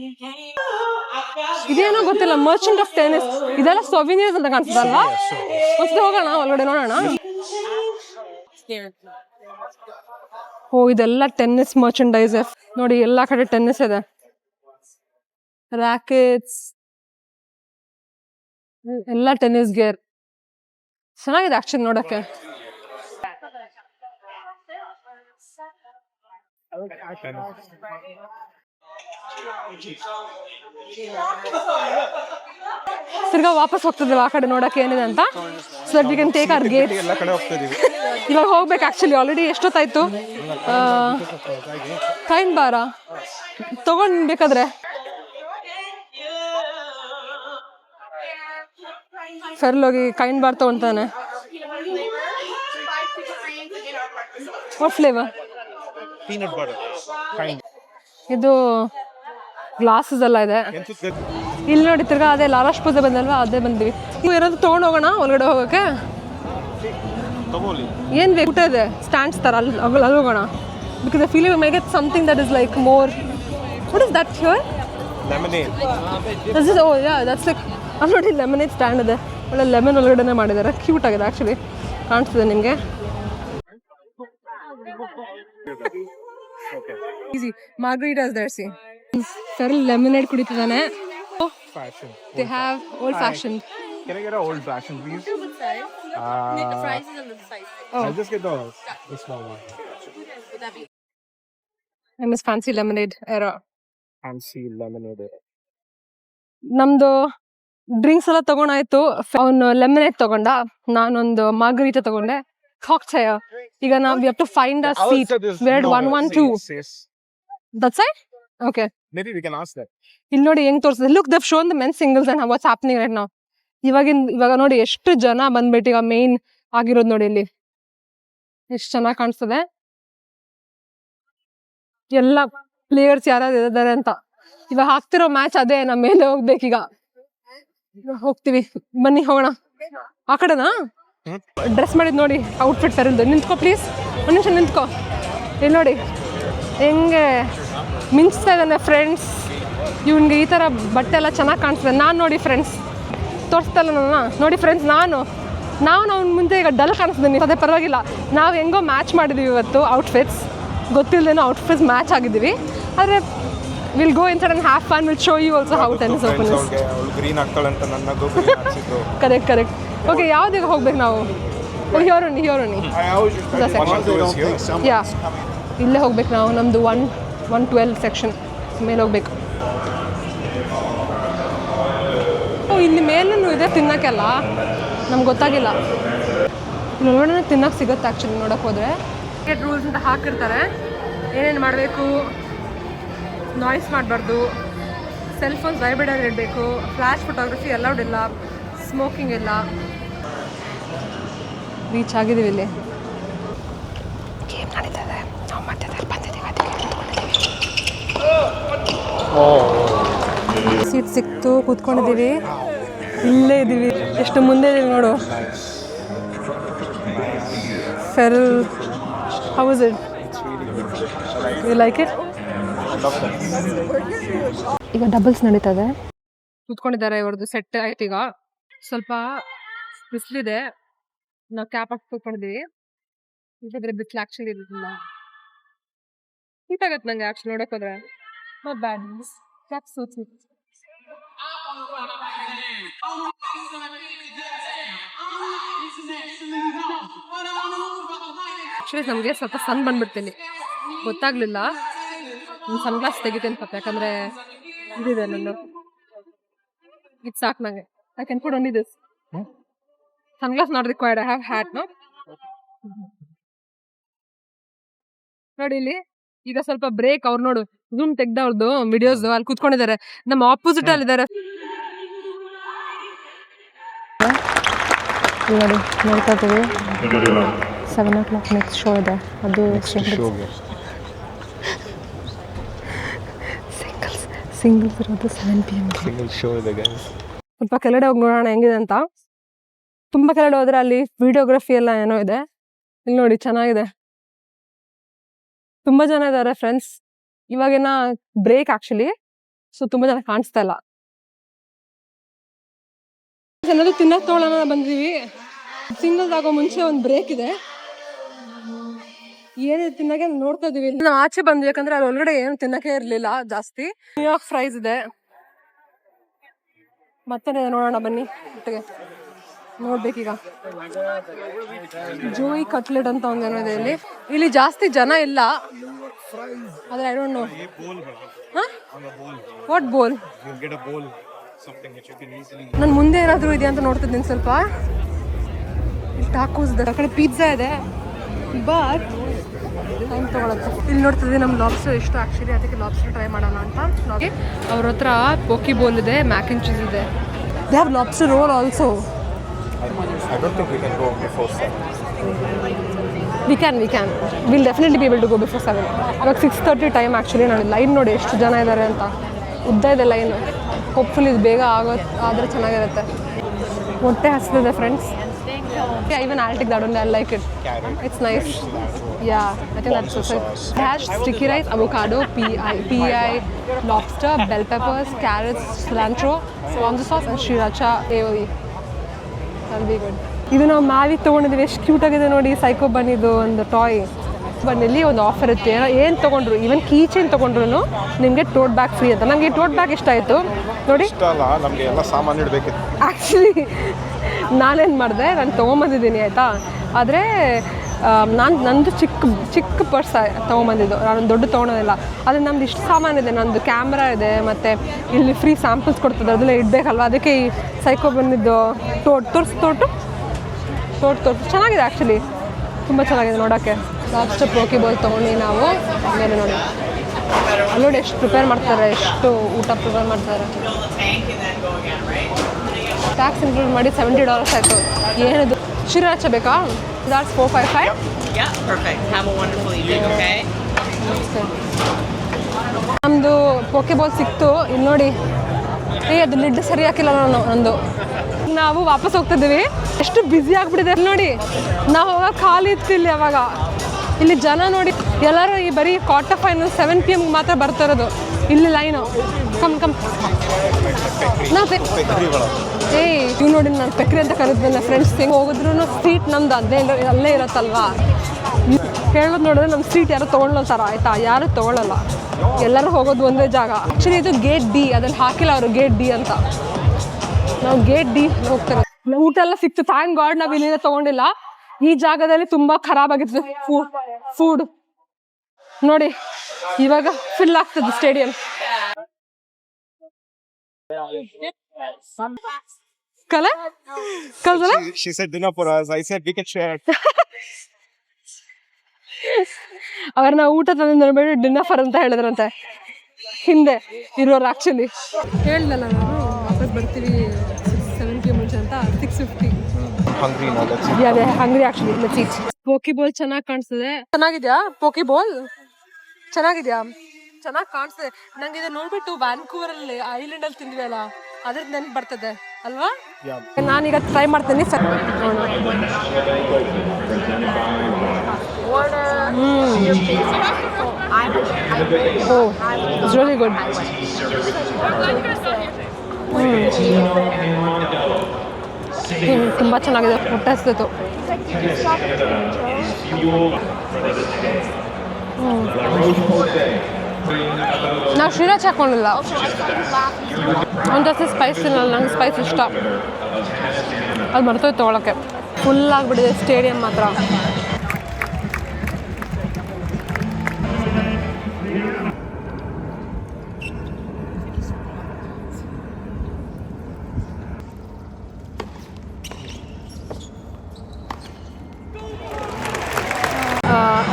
ಇದೇನೋ ಗೊತ್ತಿಲ್ಲ, ಮರ್ಚೆಂಟ್ ಆಫ್ ಟೆನ್ನಿಸ್. ಇದೆಲ್ಲ ಸೊವಿನಿಯರ್ಸ್ ಅಂತ ಕಾಣಿಸ್ತದಲ್ಲ. ಒಂದ್ಸತಿ ಹೋಗೋಣ ಒಳಗಡೆ ನೋಡೋಣ. ಓ ಇದೆಲ್ಲ ಟೆನ್ನಿಸ್ ಮರ್ಚೆಂಡೈಸ್ ನೋಡಿ. ಎಲ್ಲಾ ಕಡೆ ಟೆನ್ನಿಸ್ ಇದೆ, ರ್ಯಾಕೆಟ್ಸ್ ಎಲ್ಲ ಟೆನ್ನಿಸ್ ಗೇರ್. ಚೆನ್ನಾಗಿದೆ ಆಕ್ಚುಲಿ ನೋಡಕ್ಕೆ. ತಿರ್ಗಾ ವಾಪಸ್ ಹೋಗ್ತಿದ್ವಿ ಆ ಕಡೆ ನೋಡಕ್ಕೆ ಏನಿದೆ ಅಂತ. So that we can take hour gate. ಎಲ್ಲ ಕಡೆ ಹೋಗ್ತಿದೀವಿ ಇವಾಗ ಹೋಗ್ಬೇಕು ಆಕ್ಚುಲಿ. ಆಲ್ರೆಡಿ ಎಷ್ಟೊತ್ತಾಯ್ತು? ಕೈನ್ ಬಾರ ತಗೊಂಡ್ ಬೇಕಾದ್ರೆ ಫೆರ್ಲ್ ಹೋಗಿ ಕೈನ್ ಬಾರ್ ತಗೊಂತಾನೆ. What flavour? Peanut butter kind. ಇದು ಗ್ಲಾಸಸ್ ಎಲ್ಲ ಇದೆ. ಇಲ್ಲಿ ನೋಡಿ ತಿರ್ಗಾ ಅದೇ ಲಾರಾಶ್ ಪೂಜೆ ಬಂದಲ್ವಾ, ಅದೇ ಬಂದ್ವಿ. ನೀವು ಏನಾದ್ರು ತೊಗೊಂಡು ಹೋಗೋಣ ಒಳಗಡೆ ಹೋಗೋಕ್ಕೆ? ಏನು ಬೇಕು? ಊಟ ಇದೆ, ಸ್ಟ್ಯಾಂಡ್ಸ್ ಥರ, ಅಲ್ಲಿ ಹೋಗೋಣ. Because I feel you may get something that is like more. What is that here? Lemonade. Oh yeah, that's like ಅಲ್ಲಿ ನೋಡಿ ಲೆಮನೇಡ್ ಸ್ಟ್ಯಾಂಡ್ ಇದೆ. ಒಳ್ಳೆ ಲೆಮನ್ ಒಳಗಡೆ ಮಾಡಿದ್ದಾರೆ. ಕ್ಯೂಟ್ ಆಗಿದೆ ಆ್ಯಕ್ಚುಲಿ, ಕಾಣಿಸ್ತಿದೆ ನಿಮಗೆ. Easy margaritas there. See Ferl lemonade ಕುಡಿತಿದ್ದಾನೆ. They have old fashioned. Can I get an old fashioned please? The fries is on the side. I'll just get the small one. Would that be? I miss fancy lemonade era. Fancy lemonade. ನಮ್ದು drinks ಎಲ್ಲ ತಗೊಂಡಾಯ್ತು. ಅವನು lemonade ತಗೊಂಡ, ನಾನೊಂದು margarita ತಗೊಂಡೆ. Cocktail. ಈಗ ನಾವು we have to find a seat. Where 112. That side? Okay. Maybe we can ask that. ಇಲ್ಲಿ ನೋಡಿ ಹೆಂಗ್ ತೋರಿಸಿದೆ. Look they've shown the men singles and what's happening right now. ಇವಾಗ ನೋಡಿ ಎಷ್ಟು ಜನ ಬಂದ್ಬಿಟ್ಟು ಈಗ ಮೇನ್ ಆಗಿರೋದು ನೋಡಿ. ಇಲ್ಲಿ ಎಷ್ಟು ಚೆನ್ನಾಗಿ ಕಾಣಿಸ್ತದೆ ಎಲ್ಲ ಪ್ಲೇಯರ್ಸ್ ಯಾರ್ಯಾರು ಇದ್ದಾರೆ ಅಂತ. ಇವಾಗ ಹಾಕ್ತಿರೋ ಮ್ಯಾಚ್ ಅದೇ. ನಮ್ಮ ಮೇಲೆ ಹೋಗ್ಬೇಕೀಗ. ಹೋಗ್ತೀವಿ ಬನ್ನಿ ಹೋಗೋಣ. ಆ ಕಡೆನಾ? ಡ್ರೆಸ್ ಮಾಡಿದ್ ನೋಡಿ ಔಟ್ಫಿಟ್ ಫೆರಲ್ದು. ನಿಂತ್ಕೋ ಪ್ಲೀಸ್, ಒಂದು ನಿಮಿಷ ನಿಂತ್ಕೋ. ಇಲ್ಲಿ ನೋಡಿ ಹೆಂಗೆ ಮಿಂಚ್ತಾ ಇದ್ದಾನೆ ಫ್ರೆಂಡ್ಸ್. ಇವನ್ಗೆ ಈ ಥರ ಬಟ್ಟೆ ಎಲ್ಲ ಚೆನ್ನಾಗಿ ಕಾಣಿಸ್ತದೆ. ನಾನು ನೋಡಿ ಫ್ರೆಂಡ್ಸ್ ತೋರಿಸ್ತಲ್ಲ ನನ್ನ ನೋಡಿ ಫ್ರೆಂಡ್ಸ್. ನಾವು ಮುಂದೆ ಈಗ ಡಲ್ ಕಾಣಿಸ್ತೀನಿ. ಅದೇ ಪರವಾಗಿಲ್ಲ, ನಾವು ಹೆಂಗೋ ಮ್ಯಾಚ್ ಮಾಡಿದ್ದೀವಿ ಇವತ್ತು ಔಟ್ಫಿಟ್ಸ್. ಗೊತ್ತಿಲ್ಲದೇನೋ ಔಟ್ಫಿಟ್ಸ್ ಮ್ಯಾಚ್ ಆಗಿದ್ದೀವಿ. ಆದರೆ will go inside and have fun. Will show you also how tennis open is. Green ಹಾಕ್ತಾಳಂತ ನನ್ನದು ಕರೆಕ್ಟ್. ಓಕೆ, ಯಾವ್ದಿಗೆ ಹೋಗ್ಬೇಕು ನಾವು? ಹಿಯೋರೋನಿ. ಯಾ, ಇಲ್ಲೇ ಹೋಗ್ಬೇಕು ನಾವು. ನಮ್ಮದು 112 ಸೆಕ್ಷನ್ ಮೇಲೆ ಹೋಗ್ಬೇಕು. ಇಲ್ಲಿ ಮೇಲೂ ಇದೆ ತಿನ್ನೋಕ್ಕೆಲ್ಲ. ನಮ್ಗೆ ಗೊತ್ತಾಗಿಲ್ಲ. ಇಲ್ಲಿ ಒಳಗಡೆ ತಿನ್ನೋಕೆ ಸಿಗುತ್ತೆ ಆ್ಯಕ್ಚುಲಿ ನೋಡೋಕೆ ಹೋದರೆ. ಟಿಕೆಟ್ ರೂಲ್ಸ್ ಅಂತ ಹಾಕಿರ್ತಾರೆ. ಏನೇನು ಮಾಡಬೇಕು, ನಾಯ್ಸ್ ಮಾಡಬಾರ್ದು, ಸೆಲ್ ಫೋನ್ಸ್ ವೈಬ್ರೇಟರ್ ಇಡಬೇಕು, ಫ್ಲ್ಯಾಶ್ ಫೋಟೋಗ್ರಫಿ ಅಲೌಡ್ ಇಲ್ಲ, ಸ್ಮೋಕಿಂಗ್ ಇಲ್ಲ. ರೀಚ್ ಆಗಿದ್ದೀವಿ. ಇಲ್ಲಿ ಗೇಮ್ ನಡೀತದೆ. ನಾವು ಮಧ್ಯದಲ್ಲಿ ಬಂದಿದ್ದೀವಿ, ಅದಕ್ಕೆ ಸೀಟ್ ಸಿಕ್ತು, ಕೂತ್ಕೊಂಡಿದ್ದೀವಿ. ಇಲ್ಲೇ ಇದ್ದೀವಿ, ಎಷ್ಟು ಮುಂದೆ ಇದ್ದೀವಿ ನೋಡು. ಫೆರಲ್, how is it? You like it? ಈಗ ಡಬಲ್ಸ್ ನಡೀತದೆ. ಕೂತ್ಕೊಂಡಿದ್ದಾರೆ, ಇವ್ರದ್ದು ಸೆಟ್ ಆಯ್ತು. ಈಗ ಸ್ವಲ್ಪ ಬಿಸಿಲಿದೆ, ನಾವು ಕ್ಯಾಪ್ ಹಾಕಿ ಕೂತ್ಕೊಂಡಿದ್ದೀವಿ. ಇದ್ರೆ ಬಿಸಿಲು ಆ್ಯಕ್ಚುಲಿ ಇರೋದಿಲ್ಲ. ಹೀಟ್ ಆಗತ್ತೆ ನಂಗೆ ಆ್ಯಕ್ಚುಲಿ ನೋಡೋಕೆ ಹೋದ್ರೆ. Not bad. Cap suits it. Actually ನಮಗೆ ಸ್ವಲ್ಪ ಸನ್ ಬಂದ್ಬಿಡ್ತೀನಿ, ಗೊತ್ತಾಗ್ಲಿಲ್ಲ. ಸನ್ ಗ್ಲಾಸ್ ತೆಗಿತೇನೆ ಪಾಪ, ಯಾಕಂದ್ರೆ ಇದಿದೆ ನಂದು. ಇದು ಸಾಕು ನಂಗೆ. I can put only this. Sun glass not required, I have hat. No ನೋಡಿ ಇಲ್ಲಿ ಈಗ ಸ್ವಲ್ಪ ಬ್ರೇಕ್. ಅವ್ರು ನೋಡು ಝೂಮ್ ತೆಗ್ದವ್ರದ್ದು ವಿಡಿಯೋಸ್ ಅಲ್ಲಿ ಕೂತ್ಕೊಂಡಿದ್ದಾರೆ, ನಮ್ಮ ಆಪೋಸಿಟ್ ಅಲ್ಲಿ ಇದ್ದಾರೆ. ನೋಡಿ ನೋಡ್ತಾ ಇದ್ದೀವಿ 7 o'clock ನೆಕ್ಸ್ಟ್ ಶೋ ಇದೆ. ಅದು ಸಿಂಗಲ್ಸ್ ಇರೋದು 7 PM. ಸಿಂಗಲ್ ಶೋ ಇದೆ ಗೈಸ್. ಸ್ವಲ್ಪ ಕೆಳಗಡೆ ಹೋಗಿ ನೋಡೋಣ ಹೆಂಗಿದೆ ಅಂತ. ತುಂಬಾ ಕೆಳಗಡೆ ಹೋದ್ರೆ ಅಲ್ಲಿ ವಿಡಿಯೋಗ್ರಫಿ ಎಲ್ಲ ಏನೋ ಇದೆ. ಇಲ್ಲಿ ನೋಡಿ ಚೆನ್ನಾಗಿದೆ, ತುಂಬಾ ಜನ ಇದ್ದಾರೆ ಫ್ರೆಂಡ್ಸ್. ಇವಾಗೇನ ಬ್ರೇಕ್ ಆಕ್ಚುಲಿ, ಸೊ ತುಂಬಾ ಜನ ಕಾಣಿಸ್ತಾ ಇಲ್ಲ. ಏನಾದ್ರು ತಿನ್ನಕ್ ತಗೊಳ್ಳೋಣ ಬಂದಿವಿ. ಸಿಂಗಲ್ಸ್ ಆಗೋ ಮುಂಚೆ ಒಂದು ಬ್ರೇಕ್ ಇದೆ, ಏನಿದೆ ತಿನ್ನಕ್ಕೆ ನೋಡ್ತಾ ಇದೀವಿ. ನಾವು ಆಚೆ ಬಂದ್ವಿ ಯಾಕಂದ್ರೆ ಅಲ್ಲಿ ಒಳಗಡೆ ಏನು ತಿನ್ನಕ್ಕೆ ಇರ್ಲಿಲ್ಲ ಜಾಸ್ತಿ. ನ್ಯೂಯಾರ್ಕ್ ಫ್ರೈಸ್ ಇದೆ, ಮತ್ತೆ ನೋಡೋಣ ಬನ್ನಿ ಒಟ್ಟಿಗೆ. ನೋಡ್ಬೇಕೀಗ ಜೋಯಿ ಕಟ್ಲೆಟ್ ಅಂತ ಒಂದೇನೋ ಇದೆ ಇಲ್ಲಿ. ಇಲ್ಲಿ ಜಾಸ್ತಿ ಜನ ಇಲ್ಲ, ಆದ್ರೆ ಐ ಡೋಂಟ್ ನೋ ವಾಟ್ ಬೋಲ್. ನಾನು ಮುಂದೆ ಏನಾದ್ರು ಇದೆ ಅಂತ ನೋಡ್ತಿದ್ದೀನಿ ಸ್ವಲ್ಪ. ಇಲ್ಲಿ ಟಾಕೋಸ್ ಇದೆ, ಆ ಕಡೆ ಪಿಜ್ಜಾ ಇದೆ, ಬಟ್ ಟೈಮ್ ತಗೊಳತ್ತೆ. ಇಲ್ಲಿ ನೋಡ್ತಿದ್ವಿ ನಮ್ಮ ಲಾಬ್ಸ್ಟರ್ ಎಷ್ಟು ಆಕ್ಚುಲಿ, ಅದಕ್ಕೆ ಲಾಬ್ಸ್ಟರ್ ಟ್ರೈ ಮಾಡೋಣ ಅಂತ. ಅವ್ರ ಹತ್ರ ಪೋಕಿ ಬೋಲ್ ಇದೆ, ಮ್ಯಾಕ್ ಅಂಡ್ ಚೀಸ್ ಇದೆ. They have lobster roll also. I don't think we can go before 7. We can. We'll definitely be able to go before 7. ಇವಾಗ 6:30 ಟೈಮ್ ಆ್ಯಕ್ಚುಲಿ. ನಾನು line ನೋಡಿ ಎಷ್ಟು ಜನ ಇದ್ದಾರೆ ಅಂತ, ಉದ್ದ ಇದೆ ಲೈನು. ಹೋಪ್ಫುಲಿ ಇದು ಬೇಗ ಆದರೆ ಚೆನ್ನಾಗಿರುತ್ತೆ. ಹೊಟ್ಟೆ ಹಸಿದಿದೆ friends. Even I'll take that one. I like it. It's nice. Yeah, I think that's so good. It has sticky rice, avocado, PI, lobster, bell peppers, carrots, cilantro, sponsor sauce, and sriracha AOE. That'll be good. ಇದು ನಾವು ಮ್ಯಾವಿಗೆ ತೊಗೊಂಡಿದ್ದೀವಿ, ಎಷ್ಟು cute ಆಗಿದೆ ನೋಡಿ. Psycho ಬನ್ನಿದು ಒಂದು toy. ಬನ್ನಿಲ್ಲಿ ಒಂದು offer ಇರುತ್ತೆ, ಏನು ತೊಗೊಂಡ್ರು, ಈವನ್ ಕೀ ಚೈನ್ ತೊಗೊಂಡ್ರು ನಿಮಗೆ ಟೋಟ್ ಬ್ಯಾಗ್ ಫ್ರೀ ಅಂತ. ನನಗೆ ಟೋಟ್ ಬ್ಯಾಗ್ ಇಷ್ಟ ಆಯಿತು ನೋಡಿ. ಇಷ್ಟ ಅಲ್ಲ, ನಮಗೆ ಎಲ್ಲ ಸಾಮಾನು ಇಡಬೇಕಿತ್ತು. ಆ್ಯಕ್ಚುಲಿ ನಾನೇನು ಮಾಡಿದೆ, ನಾನು ತೊಗೊಂಬಂದಿದ್ದೀನಿ ಆಯಿತಾ. ಆದರೆ ನಂದು ಚಿಕ್ಕ ಪರ್ಸ್ ತೊಗೊಂಬಂದಿದ್ದು, ನಾನು ದೊಡ್ಡ ತೊಗೊಳೋದಿಲ್ಲ. ಆದರೆ ನಮ್ದು ಇಷ್ಟು ಸಾಮಾನಿದೆ, ನಂದು ಕ್ಯಾಮ್ರಾ ಇದೆ, ಮತ್ತು ಇಲ್ಲಿ ಫ್ರೀ ಸ್ಯಾಂಪಲ್ಸ್ ಕೊಡ್ತದೆ, ಅದೆಲ್ಲ ಇಡಬೇಕಲ್ವ. ಅದಕ್ಕೆ ಈ ಸೈಕೋ ಬಂದಿದ್ದು ತೋಟು ಚೆನ್ನಾಗಿದೆ ಆ್ಯಕ್ಚುಲಿ, ತುಂಬ ಚೆನ್ನಾಗಿದೆ ನೋಡೋಕ್ಕೆ. ಲಾಬ್ಸ್ಟರ್ ಪೋಕಿ ಬೋಲ್ ತೊಗೊಂಡು ನಾವು ಆಮೇಲೆ ನೋಡಿ ಅಲ್ಲಿ ನೋಡಿ ಎಷ್ಟು ಪ್ರಿಪೇರ್ ಮಾಡ್ತಾರೆ, ಎಷ್ಟು ಊಟ ಪ್ರಿಪೇರ್ ಮಾಡ್ತಾರೆ. ಟ್ಯಾಕ್ಸ್ ಇನ್ಕ್ಲೂಡ್ ಮಾಡಿ $70 ಆಯಿತು. ಏನಿದು ಶಿರಾಚ ಬೇಕಾ? That's $455. Yeah, perfect. Have a wonderful evening, okay? ನಮ್ಮದು ಪೋಕೆ ಬಾಲ್ ಸಿಕ್ತು. ಇಲ್ಲಿ ನೋಡಿ, ಅದು ಲಿಡ್ ಸರಿ ಹಾಕಿಲ್ಲ ನಂದು. ನಾವು ವಾಪಸ್ ಹೋಗ್ತಿದ್ದೀವಿ, ಎಷ್ಟು ಬ್ಯುಸಿ ಆಗಿಬಿಟ್ಟಿದೆ ನೋಡಿ. ನಾವು ಹೋಗೋಕೆ ಖಾಲಿ ಇತ್ತು ಇಲ್ಲಿ. ಅವಾಗ ಇಲ್ಲಿ ಜನ ನೋಡಿ, ಎಲ್ಲರೂ ಈ ಬರೀ ಕ್ವಾರ್ಟರ್ ಫೈನಲ್ 7 PM ಮಾತ್ರ ಬರ್ತಾ ಇರೋದು. ಇಲ್ಲಿ ಲೈನು ಕಮ್ ನಾವು ಇವ್ ನೋಡಿ, ನಾನು ಪೆಕ್ರಿ ಅಂತ ಕರೆದ್ದೆ ಫ್ರೆಂಡ್ಸ್. ಹೆಂಗೆ ಹೋಗಿದ್ರು ಸೀಟ್ ನಮ್ದು ಅಲ್ಲೇ ಇರತ್ತಲ್ವಾ. ಹೇಳೋದು ನೋಡಿದ್ರೆ ನಮ್ಮ ಸೀಟ್ ಯಾರು ತೊಗೊಳ್ಳೋತಾರ ಆಯಿತಾ, ಯಾರು ತೊಗೊಳ್ಳಲ್ಲ, ಎಲ್ಲರೂ ಹೋಗೋದು ಒಂದೇ ಜಾಗ. ಆ್ಯಕ್ಚುಲಿ ಇದು ಗೇಟ್ D, ಅದ್ರಲ್ಲಿ ಹಾಕಿಲ್ಲ ಅವರು ಗೇಟ್ D ಅಂತ. ನಾವು ಗೇಟ್ D ಹೋಗ್ತಾರೆ. ಊಟ ಎಲ್ಲ ಸಿಕ್ತು, ಥ್ಯಾಂಕ್ ಗಾಡ್ ನಾವು ಇಲ್ಲಿಂದ ತೊಗೊಂಡಿಲ್ಲ. ಈ ಜಾಗದಲ್ಲಿ ತುಂಬ ಖರಾಬ್ ಆಗಿತ್ತು ಫುಡ್ ನೋಡಿ. ಇವಾಗ ಫಿಲ್ ಆಗ್ತದೆ stadium. She said dinner for us. I said we can share. ಅವ್ರನ್ನ ಊಟ ತಂದು ನೋಡ್ಬೇಡಿ, ಡಿನ್ನರ್ ಫರ್ ಅಂತ ಹೇಳಿದ್ರಂತೆ ಹಿಂದೆ ಇರೋರು. ಆ್ಯಕ್ಚುಲಿ ಹೇಳ್ದಲ್ಲ ನಾನು ವಾಪಸ್ ಬರ್ತೀವಿ 7 PM ಮುಂಚೆ ಅಂತ. 6:50. Hungry now, let's eat. Yeah, they're hungry actually. Let's eat. ಪೋಕಿ ಬೋಲ್ ಚೆನ್ನಾಗಿ ಕಾಣಿಸ್ತದೆ. ಚೆನ್ನಾಗಿದ್ಯಾ ಪೋಕಿ ಬೋಲ್? ಚೆನ್ನಾಗಿದ್ಯಾ? ಚೆನ್ನಾಗಿ ಕಾಣಿಸ್ತದೆ. ನಂಗೆ ಇದು ನೋಡ್ಬಿಟ್ಟು ವ್ಯಾನ್ಕೂವರ್ ಅಲ್ಲಿ ಐಲ್ಯಾಂಡ್ ಅಲ್ಲಿ ತಿಂದ್ವಿ ಅಲ್ಲ, ಅದ್ರ ನೆನಪು ಬರ್ತದೆ ಅಲ್ವಾ. ನಾನೀಗ ಟ್ರೈ ಮಾಡ್ತೀನಿ. Oh, it's really good. ತುಂಬ ಚೆನ್ನಾಗಿದೆ, ಹೊಟ್ಟೆ ಹಸ್ತಿತ್ತು. ನಾವು ಶ್ರೀರಾಜ್ ಹಾಕೊಂಡಿಲ್ಲ. ಅವ್ನು ಜಾಸ್ತಿ ಸ್ಪೈಸ್ ತಿನ್ನಲ್ಲ, ನಂಗೆ ಸ್ಪೈಸ್ ಇಷ್ಟ. ಅದು ಮರ್ತೋಯ್ತು ತೊಗೊಳಕ್ಕೆ. ಫುಲ್ ಆಗಿಬಿಟ್ಟಿದೆ ಸ್ಟೇಡಿಯಂ ಮಾತ್ರ.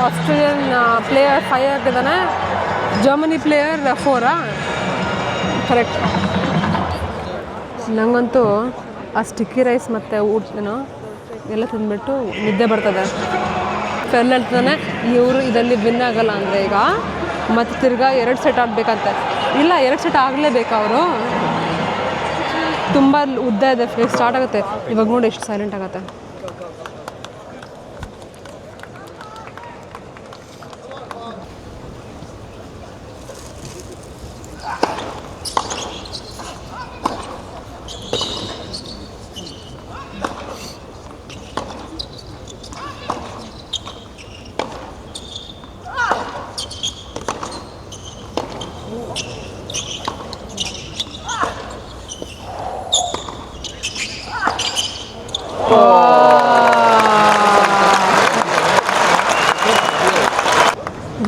ಆಸ್ಟ್ರೇಲಿಯನ್ ಪ್ಲೇಯರ್ 5 ಆಗಿದ್ದಾನೆ, ಜರ್ಮನಿ ಪ್ಲೇಯರ್ 4. ಕರೆಕ್ಟ್. ನನಗಂತೂ ಆ ಸ್ಟಿಕ್ಕಿ ರೈಸ್ ಮತ್ತು ಊಟನೋ ಎಲ್ಲ ತಿಂದ್ಬಿಟ್ಟು ನಿದ್ದೆ ಬರ್ತದೆ. ಫೆಲ್ ಹೇಳ್ತಾನೆ ಇವರು ಇದರಲ್ಲಿ ವಿನ್ ಆಗಲ್ಲ ಅಂದರೆ ಈಗ ಮತ್ತು ತಿರ್ಗಾ 2 ಸೆಟ್ ಆಡಬೇಕಂತೆ. ಇಲ್ಲ, 2 ಸೆಟ್ ಆಗಲೇಬೇಕು ಅವರು. ತುಂಬ ಉದ್ದ ಇದೆ, ಸ್ಟಾರ್ಟ್ ಆಗುತ್ತೆ ಇವಾಗ. ನೋಡಿ ಎಷ್ಟು ಸೈಲೆಂಟ್ ಆಗುತ್ತೆ.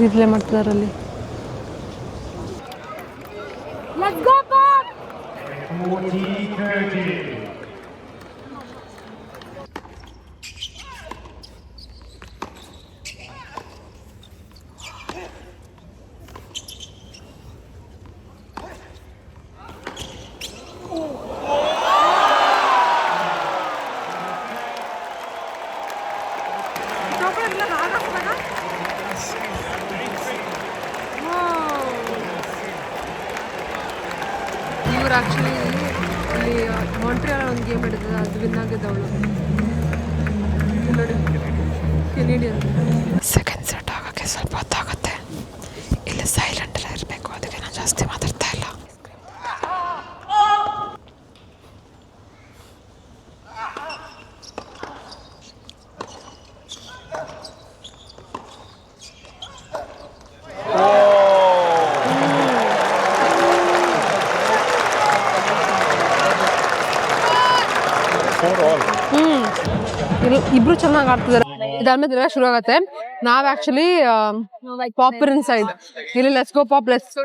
ರಿಪ್ಲೇ ಮಾಡ್ತಿದಾರಲ್ಲಿ. ಇವ್ರು ಆ್ಯಕ್ಚುಲಿ ಇಲ್ಲಿ ಮಾಂಟ್ರಿಯಲ್ ಒಂದು ಗೇಮ್ ಹಿಡಿದ, ಅದು ವಿನ್ ಆಗಿದ್ದವಳು ನೋಡಿ, ಕೆನೇಡಿಯನ್. ಸೆಕೆಂಡ್ ಸೆಟ್ ಆಗೋಕ್ಕೆ ಸ್ವಲ್ಪ ಹೊತ್ತಾಗುತ್ತೆ. ಇಲ್ಲಿ ಸೈಲೆಂಟ್ ಎಲ್ಲ ಇರಬೇಕು, ಅದಕ್ಕೆ ನಾನು ಜಾಸ್ತಿ ಮಾತಾಡ್ತಾ ಇಲ್ಲ. ಇಬ್ರು ಚೆನ್ನಾಗಿ ಆಡ್ತಿದ್ದಾರೆ. ಇದಾದ್ಮೇಲೆ ಎಲ್ಲ ಶುರು ಆಗತ್ತೆ. ನಾವ್ ಆಕ್ಚುಲಿ ಪಾಪರ್ ಇನ್ ಸೈಡ್ ಇಲ್ಲಿ ಲೆಟ್ಸ್ ಗೋ ಪಾಪ್ ಲೆಟ್ಸ್.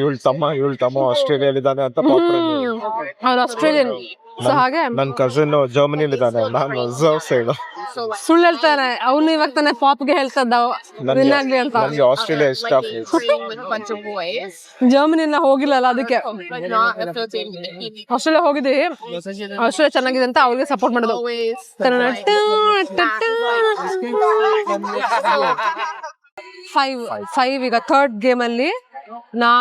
ಇವಳ ತಮ್ಮ ಆಸ್ಟ್ರೇಲಿಯಲ್ಲಿ ಇದ್ದಾನೆ ಅಂತ. ಅವ್ರು ಆಸ್ಟ್ರೇಲಿಯನ್. ಸೊ ಹಾಗೆ ನನ್ನ ಕಸಿನ್ ಜರ್ಮನಿಲಿ ಇದ್ದಾನೆ, ನಾನು ರಿಸರ್ವ್ ಸೈಡ್. ಸುಳ್ಳು ಹೇಳ್ತಾನೆ ಅವನು. ಇವಾಗ ತಾನೆ ಪಾಪ್ಗೆ ಹೇಳ್ತದ ವಿನ್ ಆಗ್ಲಿ ಅಂತ. ನನಗೆ ಆಸ್ಟ್ರೇಲಿಯಾ ಇಷ್ಟ. ಜರ್ಮನಿನ ಹೋಗಿಲ್ಲಲ್ಲ, ಅದಕ್ಕೆ ಆಸ್ಟ್ರೇಲಿಯಾ ಹೋಗಿದ್ವಿ. ಆಸ್ಟ್ರೇಲಿಯಾ ಚೆನ್ನಾಗಿದೆ ಅಂತ ಅವ್ರಿಗೆ ಸಪೋರ್ಟ್ ಮಾಡೋದು. 5 ಈಗ ಥರ್ಡ್ ಗೇಮ್ ಅಲ್ಲಿ ನಾ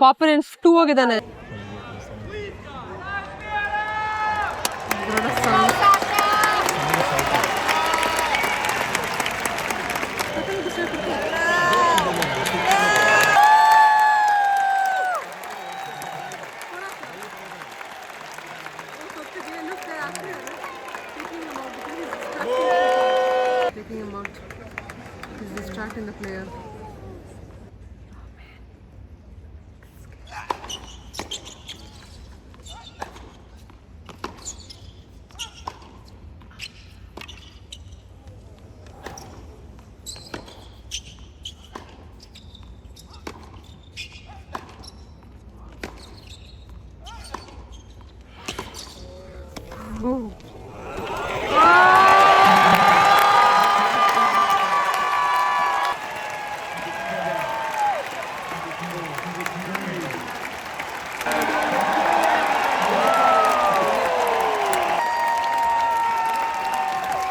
ಪಾಪರ್ ಇನ್ 2 ಹೋಗಿದ್ದಾನೆ. Taking him out. He's distracting the player.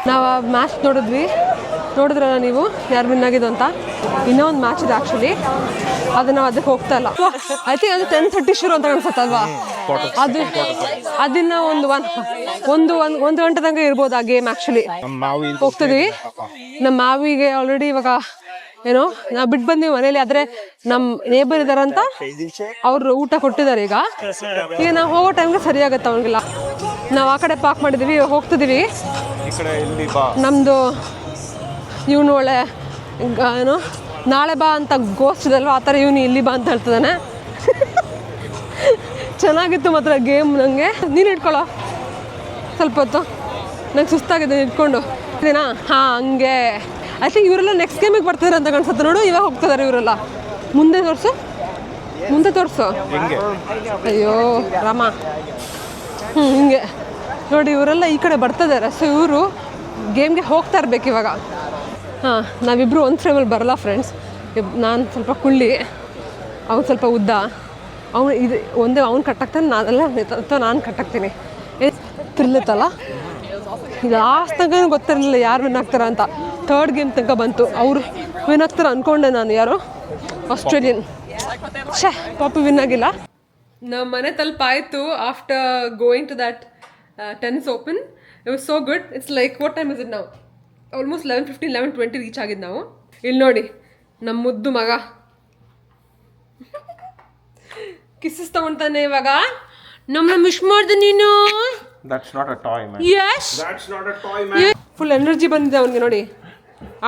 ನಾವು ಮ್ಯಾಚ್ ನೋಡಿದ್ರಲ್ಲ ನೀವು, ಯಾರು ವಿನ್ ಆಗಿದ್ದು ಅಂತ. ಇನ್ನೂ ಒಂದು ಮ್ಯಾಚ್ ಇದೆ ಆ್ಯಕ್ಚುಲಿ, ಅದು ನಾವು ಅದಕ್ಕೆ ಹೋಗ್ತಾ ಇಲ್ಲ. ಐ ಥಿಂಕ್ ಅದು 10:30 ಶುರು ಅಂತ ಅನ್ಸುತ್ತಲ್ವಾ. ಅದು ಅದನ್ನ ಒಂದು ಗಂಟೆ ತನಕ ಇರ್ಬೋದು ಆ ಗೇಮ್. ಆ್ಯಕ್ಚುಲಿ ಹೋಗ್ತಿದ್ವಿ. ನಮ್ಮ ಮಾವಿಗೆ ಆಲ್ರೆಡಿ ಇವಾಗ ಏನೋ ನಾವು ಬಿಟ್ಟು ಬಂದೀವಿ ಮನೇಲಿ. ಆದರೆ ನಮ್ಮ ನೇಬರ್ ಇದಾರಂತ ಅವ್ರು ಊಟ ಕೊಟ್ಟಿದ್ದಾರೆ. ಈಗ ನಾವು ಹೋಗೋ ಟೈಮ್ಗೆ ಸರಿಯಾಗತ್ತೆ ಅವ್ರಿಗೆಲ್ಲ. ನಾವು ಆ ಕಡೆ ಪಾರ್ಕ್ ಮಾಡಿದ್ದೀವಿ, ಹೋಗ್ತಿದ್ದೀವಿ. ನಮ್ಮದು ಇವನು ಒಳ್ಳೆ ಏನೋ ನಾಳೆ ಬಾ ಅಂತ ಗೋಸ್ಟ್ದಲ್ವ ಆ ಥರ ಇವನು ಇಲ್ಲಿ ಬಾ ಅಂತ ಹೇಳ್ತಿದ್ದಾನೆ. ಚೆನ್ನಾಗಿತ್ತು ಮಾತ್ರ ಗೇಮ್. ನನಗೆ ನೀನು ಇಟ್ಕೊಳ್ಳೋ ಸ್ವಲ್ಪ ಹೊತ್ತು, ನಂಗೆ ಸುಸ್ತಾಗಿದೆ ಇಟ್ಕೊಂಡು ಇದೇನಾ. ಹಾಂ ಹಂಗೆ ಐ ಥಿಂಕ್ ಇವರೆಲ್ಲ ನೆಕ್ಸ್ಟ್ ಗೇಮಿಗೆ ಬರ್ತಾರೆ ಅಂತ ಕಾಣಿಸುತ್ತೆ. ನೋಡು ಇವಾಗ ಹೋಗ್ತಿದ್ದಾರೆ ಇವರೆಲ್ಲ. ಮುಂದೆ ತೋರಿಸು, ಮುಂದೆ ತೋರಿಸು. ಅಯ್ಯೋ ರಾಮ, ಹಿಂಗೆ ನೋಡಿ ಇವರೆಲ್ಲ ಈ ಕಡೆ ಬರ್ತಿದ್ದಾರೆ. ಸೊ ಇವರು ಗೇಮ್ಗೆ ಹೋಗ್ತಾ ಇರ್ಬೇಕು ಇವಾಗ. ಹಾಂ ನಾವಿಬ್ಬರು ಒಂದು ಫ್ರೇಮಲ್ಲಿ ಬರಲ್ಲ ಫ್ರೆಂಡ್ಸ್. ನಾನು ಸ್ವಲ್ಪ ಕುಳ್ಳಿ, ಅವ್ನು ಸ್ವಲ್ಪ ಉದ್ದ. ಅವನು ಇದು ಒಂದೇ ಅವ್ನು ಕಟ್ಟಾಗ್ತಾನೆ, ನಾನೆಲ್ಲ ಅಥವಾ ನಾನು ಕಟ್ಟಾಗ್ತೀನಿ. ತಿರ್ಲಿತ್ತಲ್ಲ ಲಾಸ್ಟ್ ತನಕ ಗೊತ್ತಿರಲಿಲ್ಲ ಯಾರು ವಿನ್ ಆಗ್ತಾರ ಅಂತ. ಥರ್ಡ್ ಗೇಮ್ ತನಕ ಬಂತು, ಅವರು ವಿನ್ ಆಗ್ತಾರ ಅಂದ್ಕೊಂಡೆ ನಾನು. ಯಾರು ಆಸ್ಟ್ರೇಲಿಯನ್. ಛೇ ಪಾಪು ವಿನ್ ಆಗಿಲ್ಲ. ನಮ್ಮ ಮನೆ ತಲುಪಾಯಿತು after going to that tennis open. It was so good. It's like what time is it ನಾವು? ಆಲ್ಮೋಸ್ಟ್ 11:15 11:20 ರೀಚ್ ಆಗಿದ್ದು ನಾವು. ಇಲ್ಲಿ ನೋಡಿ ನಮ್ಮ ಮುದ್ದು ಮಗ ಕಿಸ್ಸಸ್ ತಗೊಳ್ತಾನೆ ಇವಾಗ. ನಮ್ಮನ್ನ ಮಿಸ್ ಮಾಡ್ದೆ ನೀನು. That's not a toy, man. Yash That's not a toy, man. Full energy ಬಂದಿದೆ ಅವ್ನಿಗೆ ನೋಡಿ.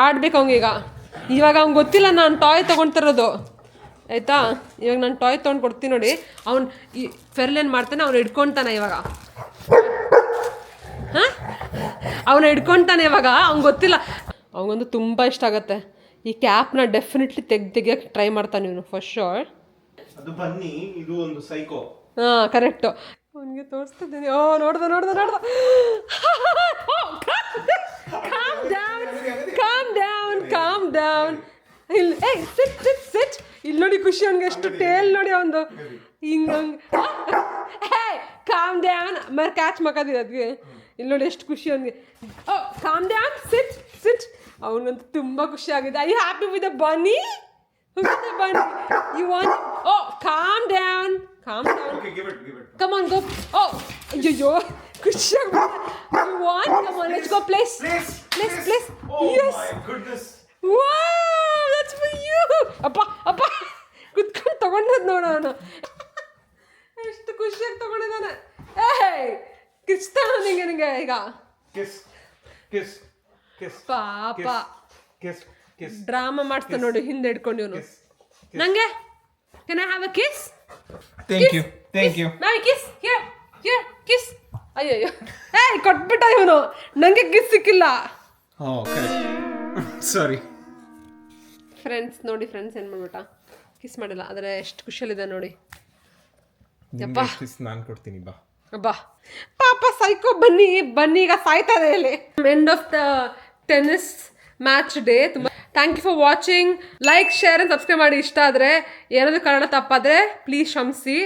ಆಡ್ಬೇಕು ಅವ್ನಿಗೀಗ. ಇವಾಗ ಅವ್ನಿಗೆ ಗೊತ್ತಿಲ್ಲ ನಾನು ಟಾಯ್ ತೊಗೊಳ್ತಿರೋದು ಆಯಿತಾ. ಇವಾಗ ನಾನು ಟಾಯ್ ತೊಗೊಂಡು ಕೊಡ್ತೀನಿ ನೋಡಿ. ಅವ್ನು ಈ ಫೆರ್ಲ್ ಏನು ಮಾಡ್ತಾನೆ, ಅವ್ನು ಹಿಡ್ಕೊತಾನೆ ಇವಾಗ. ಹಾಂ ಅವನು ಹಿಡ್ಕೊತಾನೆ ಇವಾಗ. ಅವ್ನಿಗೆ ಗೊತ್ತಿಲ್ಲ. ಅವನಿಗಂತೂ ತುಂಬ ಇಷ್ಟ ಆಗುತ್ತೆ ಈ ಕ್ಯಾಪ್ನ. ಡೆಫಿನೆಟ್ಲಿ ತೆಗಿಯೋಕ್ಕೆ ಟ್ರೈ ಮಾಡ್ತಾನೆ ಇವನು ಫಸ್ಟ್ ಶೋರ್. ಅದು ಬನ್ನಿ, ಇದು ಒಂದು ಸೈಕೋ. ಹಾಂ ಕರೆಕ್ಟು. ಅವನಿಗೆ ತೋರಿಸ್ತಿದ್ದೀನಿ. ಓ ನೋಡ್ದ ಕಾಮ್ ಡೌನ್. ಇಲ್ಲಿ ಸಿಟ್ ಇಲ್ಲಿ ನೋಡಿ ಖುಷಿ. ಅವ್ನಿಗೆ ಎಷ್ಟು ಟೇಲ್ ನೋಡಿ ಅವನದು ಹಿಂಗೆ ಕಾಮ್ ಡೌನ್. ಮರ ಕ್ಯಾಚ್ ಮಕ್ಕದಿದೆ ಅದಕ್ಕೆ. ಇಲ್ಲಿ ನೋಡಿ ಎಷ್ಟು ಖುಷಿ ಅವನಿಗೆ. ಓ ಕಾಮ್ ಡೌನ್, ಸಿಟ್. ಅವನಿಗಂತೂ ತುಂಬ ಖುಷಿ ಆಗಿದೆ. ಐ ಹ್ಯಾಪಿ ವಿತ್ ದ ಬನ್ನಿ. You want? Oh, calm down. Okay, give it. Come on, go. Oh, yo. Kushak. You want? Come on, let's go. Please. Oh yes. my goodness. Wow, that's for you. Appa. ಕುತ್ಕೊಂಡು ತಗೊಂಡದ್ ನೋಡ ಅವನು. ಎಷ್ಟು ಖುಷಿಯಾಗಿ ತಗೊಂಡಿದ್ದಾನೆ. ಕಿಸ್ತಾನ ನಿಂಗೆ ಈಗ. Kiss. ಪಾಪ. Kiss. Drama ಮಾಡ್ತಾನೆ ನೋಡಿ ಹಿಂದೆ ಹಿಡ್ಕೊಂಡು ಇವನು. ನಂಗೆ can I have a kiss? Thank you. Mary kiss. Here kiss. ಅಯ್ಯಯ್ಯೋ ಕೊಟ್ಬಿಟ್ಟ ಇವನು. ನಂಗೆ ಕಿಸ್ ಸಿಕ್ಕಿಲ್ಲ. Oh, correct. Sorry. ಫ್ರೆಂಡ್ಸ್ ನೋಡಿ, ಫ್ರೆಂಡ್ಸ್ ಏನು ಮಾಡ್ಬಿಟ್ಟ, ಕಿಸ್ ಮಾಡಿಲ್ಲ. ಆದರೆ ಎಷ್ಟು ಖುಷಿಯಲ್ಲಿದೆ ನೋಡಿ. ಕಿಸ್ ನಾನು ಕೊಡ್ತೀನಿ ಬಾ. ಅಬ್ಬಾ ಪಾಪ ಸೈಕೋ. ಬನ್ನಿ ಈಗ ಸಾಯ್ತಾ ಇದೆ ಇಲ್ಲಿ. End of the tennis match day. ತುಂಬ thank you for watching. Like, share and subscribe ಮಾಡಿ. ಇಷ್ಟ ಆದರೆ ಏನಾದರೂ ಕಾರಣ ತಪ್ಪಾದರೆ ಪ್ಲೀಸ್ ಕ್ಷಮಿಸಿ.